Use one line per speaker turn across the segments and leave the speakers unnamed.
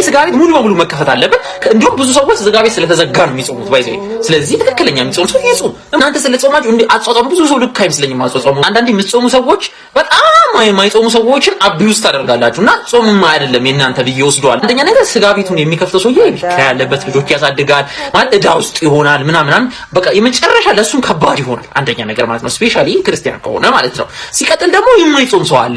ስጋ ቤት ሙሉ በሙሉ መከፈት አለበት። እንዲሁም ብዙ ሰዎች ስጋ ቤት ስለተዘጋ ነው የሚጾሙት ባይዘይ። ስለዚህ ትክክለኛ የሚጾሙ ሰው ይጾም። እናንተ ስለጾማችሁ እንዴ አጾጾሙ ብዙ ሰው ልክ አይመስለኝም። አጾጾሙ አንዳንዴ የምትጾሙ ሰዎች በጣም የማይጾሙ ሰዎችን አቢዩዝ ታደርጋላችሁና ጾምም አይደለም የእናንተ ብዬ ወስዷል። አንደኛ ነገር ስጋ ቤቱን የሚከፍተው ሰውዬ ያለበት ልጆች ያሳድጋል ማለት እዳ ውስጥ ይሆናል ምናምን በቃ የመጨረሻ ለሱም ከባድ ይሆናል። አንደኛ ነገር ማለት ነው ስፔሻሊ ክርስቲያን ከሆነ ማለት ነው። ሲቀጥል ደግሞ የማይጾም ሰው አለ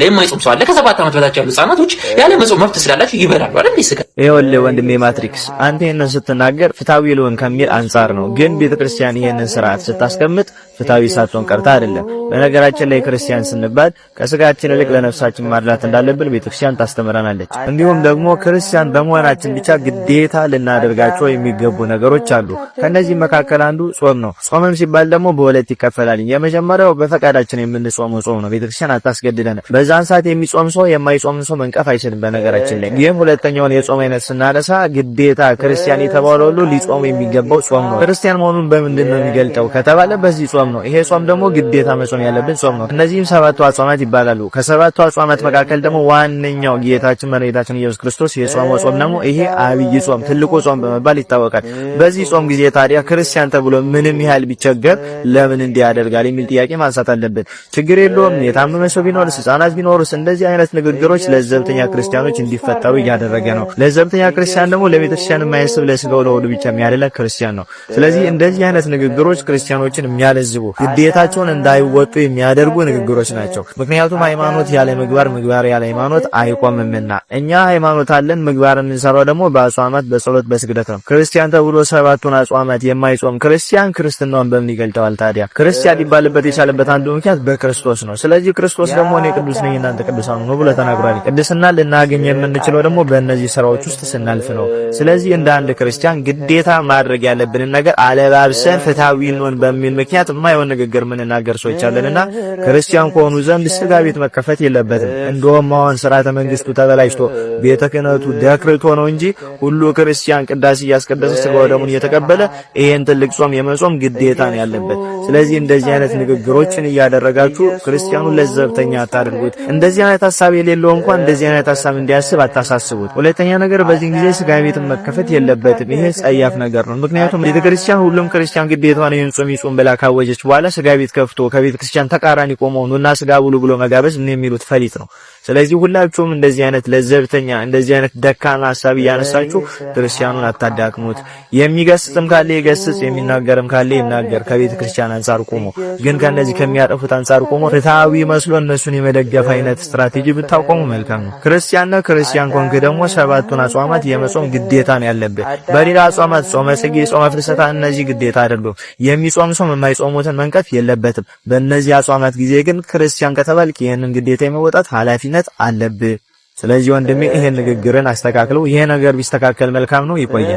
ከ7 ዓመት በታች ያሉ ህጻናቶች ያለ መጾም መብት ስላላችሁ ይበላሉ አይደል? ስጋ
ይኸውልህ ወንድሜ ማትሪክስ አንተ ይሄንን ስትናገር ፍታዊ ልሆን ከሚል አንፃር ነው። ግን ቤተክርስቲያን ይሄንን ስርዓት ስታስቀምጥ ፍታዊ ሳትሆን ቀርታ አይደለም። በነገራችን ላይ ክርስቲያን ስንባል ከስጋችን ይልቅ ለነፍሳችን ማድላት እንዳለብን ቤተክርስቲያን ታስተምረናለች። እንዲሁም ደግሞ ክርስቲያን በመሆናችን ብቻ ግዴታ ልናደርጋቸው የሚገቡ ነገሮች አሉ። ከነዚህ መካከል አንዱ ጾም ነው። ጾምም ሲባል ደግሞ በሁለት ይከፈላል። የመጀመሪያው በፈቃዳችን የምንጾመው ጾም ነው። ቤተክርስቲያን አታስገድደን። በዛን ሰዓት የሚጾም ሰው የማይጾም ሰው መንቀፍ አይችልም። በነገራችን ላይ ይህም ሁለተኛውን የጾም አይነት ስናነሳ ግዴታ ክርስቲያን የተባለው ሁሉ ሊጾም የሚገባው ጾም ነው። ክርስቲያን መሆኑን በምንድን ነው የሚገልጠው ከተባለ በዚህ ጾም ነው። ይሄ ጾም ደግሞ ግዴታ መጾም ያለብን ጾም ነው። እነዚህም 7 አጽዋማት ይባላሉ። ከ7 አጽዋማት መካከል ደግሞ ዋነኛው ጌታችን መድኃኒታችን ኢየሱስ ክርስቶስ የጾመው ጾም ደግሞ ይሄ አብይ ጾም ትልቁ ጾም በመባል ይታወቃል። በዚህ ጾም ጊዜ ታዲያ ክርስቲያን ተብሎ ምንም ያህል ቢቸገር ለምን እንዲያደርጋል የሚል ጥያቄ ማንሳት አለብን። ችግር የለውም የታመመ ሰው ቢኖርስ ህፃናት ቢኖርስ እንደዚህ አይነት ንግግሮች ለዘብተኛ ክርስቲያኖች እንዲፈጠሩ እያደረገ ነው። ለዘብተኛ ክርስቲያን ደግሞ ለቤተክርስቲያን የማይስብ ለስጋው ለወዱ ብቻ የሚያደላ ክርስቲያን ነው። ስለዚህ እንደዚህ አይነት ንግግሮች ክርስቲያኖችን የሚያለዝቡ ግዴታቸውን እንዳይወጡ የሚያደርጉ ንግግሮች ናቸው። ምክንያቱም ሃይማኖት ያለ ምግባር፣ ምግባር ያለ ሃይማኖት አይቆምምና እኛ ሃይማኖት አለን፣ ምግባር የምንሰራው ደግሞ በአጽዋማት በጸሎት በስግደት ነው። ክርስቲያን ተብሎ 7ቱን አጽዋማት የማይጾም ክርስቲያን ክርስትናውን በምን ይገልጠዋል ታዲያ? ክርስቲያን ሊባልበት የቻለበት አንዱ ምክንያት በክርስቶስ ነው። ስለዚህ ክርስቶስ ደግሞ እኔ ቅዱስ ነኝ እናንተ ቅዱሳን ነው ብሎ ተናግሯል። ቅድስና ልናገኝ የምንችለው ደግሞ በእነዚህ ስራዎች ውስጥ ስናልፍ ነው። ስለዚህ እንደ አንድ ክርስቲያን ግዴታ ማድረግ ያለብንን ነገር አለባብሰን ፍትሃዊ ነን በሚል ምክንያት የማይሆን ንግግር የምንናገር ሰዎች አለንና ክርስቲያን ከሆኑ ዘንድ ስጋ ቤት መከፈት የለበትም። እንደውም አሁን ስርዓተ መንግስቱ ተበላሽቶ ቤተ ክህነቱ ደክርቶ ነው እንጂ ሁሉ ክርስቲያን ቅዳሴ እያስቀደሰ ስጋው ደሙን እየተቀበለ ይሄን ትልቅ ጾም የመጾም ግዴታ ነው ያለበት። ስለዚህ እንደዚህ አይነት ንግግሮችን እያደረጋችሁ ክርስቲያኑን ለዘብተኛ አታድርጉት። እንደዚህ አይነት ሐሳብ የሌለው እንኳን እንደዚህ አይነት ሐሳብ እንዲያስብ አታሳስቡት። ሁለተኛ ነገር በዚህ ጊዜ ስጋ ቤት መከፈት የለበትም። ይሄ ጸያፍ ነገር ነው። ምክንያቱም ቤተክርስቲያን ሁሉም ክርስቲያን ግዴታውን ይሄን ጾም ይጾም ብላ ካወጀች በኋላ ስጋ ቤት ከፍቶ ከቤተክርስቲያን ተቃራኒ ቆመው ነውና ስጋ ብሉ ብሎ መጋበዝ ምን የሚሉት ፈሊጥ ነው። ስለዚህ ሁላችሁም እንደዚህ አይነት ለዘብተኛ እንደዚህ አይነት ደካማ ሐሳብ ያነሳችሁ ክርስቲያኑን አታዳክሙት። የሚገስጽም ካለ ይገስጽ፣ የሚናገርም ካለ ይናገር። ከቤተክርስቲያን አንፃር ቆሞ ግን ከነዚህ ከሚያጠፉት አንፃር ቆሞ ፍትሃዊ መስሎ እነሱን የመደገፍ አይነት ስትራቴጂ ብታቆሙ መልካም ነው። ክርስቲያን ኮንክ ደግሞ 7ቱን አጽዋማት የመጾም ግዴታ ነው ያለበት። በሌላ አጽዋማት ጾመ ጽጌ፣ ጾመ ፍልሰታ እነዚህ ግዴታ አይደሉም። የሚጾም ሰው የማይጾሙትን መንቀፍ የለበትም። በእነዚህ አጽዋማት ጊዜ ግን ክርስቲያን ከተባልክ ይሄንን ግዴታ የመወጣት ኃላፊነት አለብህ። ስለዚህ ወንድሜ ይሄን ንግግርን አስተካክለው። ይሄ ነገር ቢስተካከል መልካም ነው። ይቆያል።